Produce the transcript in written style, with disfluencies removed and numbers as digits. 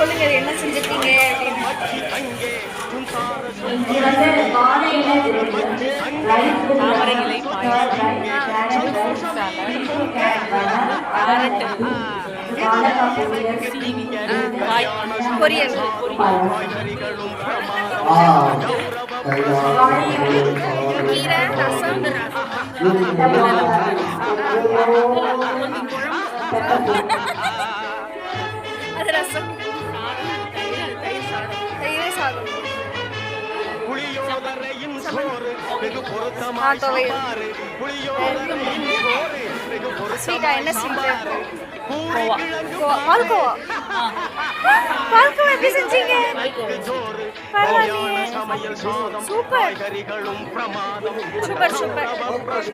சொல்லுங்க என்ன செஞ்சிருக்கீங்க அப்படின்னு. தாமரை இலை பாயசம், கேரட் சீனி, காய் பொரியல், கீரை, ரசம், அது ரசம், தயிர் சாதம், ஸ்வீட்டா என்ன ஸ்வீட்டு? பால்கோவா. பால்கோவா எப்படி செஞ்சீங்க? பரவாயில்லையே. Super super super.